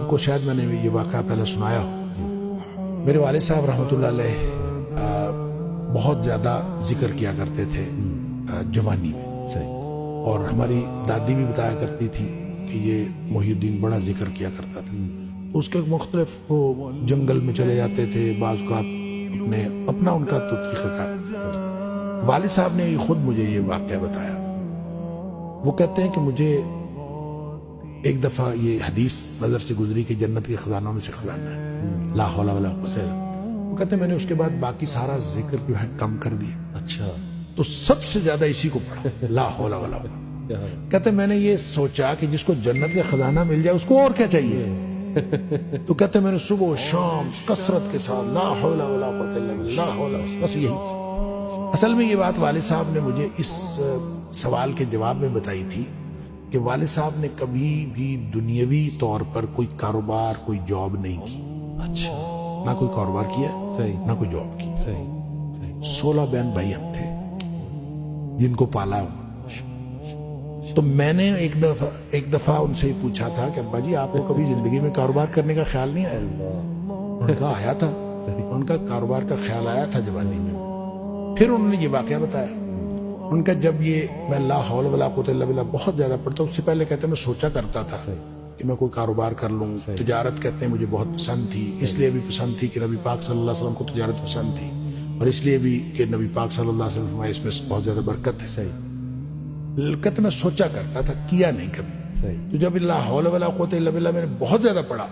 آپ کو شاید میں نے یہ واقعہ پہلے سنایا ہو، میرے والد صاحب رحمۃ اللہ علیہ بہت زیادہ ذکر کیا کرتے تھے جوانی میں، اور ہماری دادی بھی بتایا کرتی تھی کہ یہ محی الدین بڑا ذکر کیا کرتا تھا۔ اس کے مختلف وہ جنگل میں چلے جاتے تھے، بعض کا اپنا ان کا تو طریقہ کار۔ والد صاحب نے خود مجھے یہ واقعہ بتایا۔ وہ کہتے ہیں کہ مجھے ایک دفعہ یہ حدیث نظر سے گزری کہ جنت کے خزانوں میں سے خزانہ ہے، لا حول ولا قوت الا باللہ۔ وہ کہتے ہیں میں نے اس کے بعد باقی سارا ذکر جو ہے کم کر دیا، اچھا، تو سب سے زیادہ اسی کو پڑھا، لا حول ولا قوت۔ کہتے ہیں میں نے یہ سوچا کہ جس کو جنت کا خزانہ مل جائے اس کو اور کیا چاہیے؟ تو کہتے ہیں میں نے صبح و شام کثرت کے ساتھ لا حول ولا قوت الا باللہ، بس یہی۔ اصل میں یہ بات والد صاحب نے مجھے اس سوال کے جواب میں بتائی تھی کہ والد صاحب نے کبھی بھی دنیاوی طور پر کوئی کاروبار، کوئی جاب نہیں کی، اچھا، نہ کوئی کاروبار کیا، نہ کوئی جاب کی۔ 16 بہن بھائی ہم تھے جن کو پالا ہوا۔ تو میں نے ایک دفعہ ان سے پوچھا تھا کہ ابا جی آپ کو کبھی زندگی میں کاروبار کرنے کا خیال نہیں آیا؟ ان کا آیا تھا، ان کا کاروبار کا خیال آیا تھا جوانی میں۔ پھر انہوں نے یہ واقعہ بتایا ان کا، جب یہ میں لا حول ولا قوت الا باللہ بہت زیادہ پڑھتا، اس سے پہلے کہتے ہیں میں سوچا کرتا تھا کہ میں کوئی کاروبار کر لوں، تجارت کہتے ہیں مجھے بہت پسند تھی، اس لیے بھی پسند تھی کہ نبی پاک صلی اللہ علیہ وسلم کو تجارت پسند تھی، اور اس لیے بھی کہ نبی پاک صلی اللہ علیہ وسلم فرمایا اس میں بہت زیادہ برکت ہے۔ کہتے میں سوچا کرتا تھا، کیا نہیں کبھی۔ تو جب لا حول ولا قوت الا باللہ میں نے بہت زیادہ پڑھا،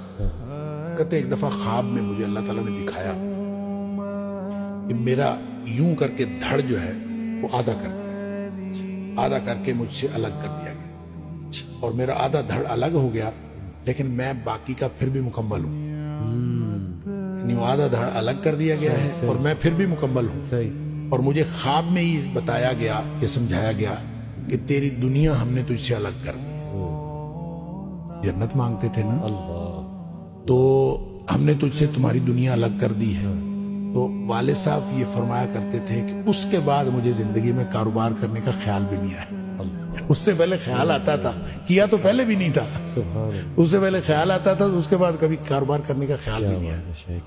کہتے ایک دفعہ خواب میں مجھے اللہ تعالیٰ نے دکھایا کہ میرا یوں کر کے دھڑ جو ہے وہ آدھا کر دیا، آدھا کر کے مجھ سے الگ کر دیا گیا، اور میرا آدھا دھڑ الگ ہو گیا لیکن میں باقی کا پھر بھی مکمل ہوں، یعنی آدھا دھڑ الگ کر دیا گیا ہے اور میں پھر بھی مکمل ہوں۔ اور مجھے خواب میں ہی بتایا گیا، یہ سمجھایا گیا کہ تیری دنیا ہم نے تجھ سے الگ کر دی۔ جنت مانگتے تھے نا، تو ہم نے تجھ سے تمہاری دنیا الگ کر دی ہے۔ تو والد صاحب یہ فرمایا کرتے تھے کہ اس کے بعد مجھے زندگی میں کاروبار کرنے کا خیال بھی نہیں آیا۔ اس سے پہلے خیال آتا تھا، کیا تو پہلے بھی نہیں تھا، اس سے پہلے خیال آتا تھا، اس کے بعد کبھی کاروبار کرنے کا خیال بھی نہیں آیا۔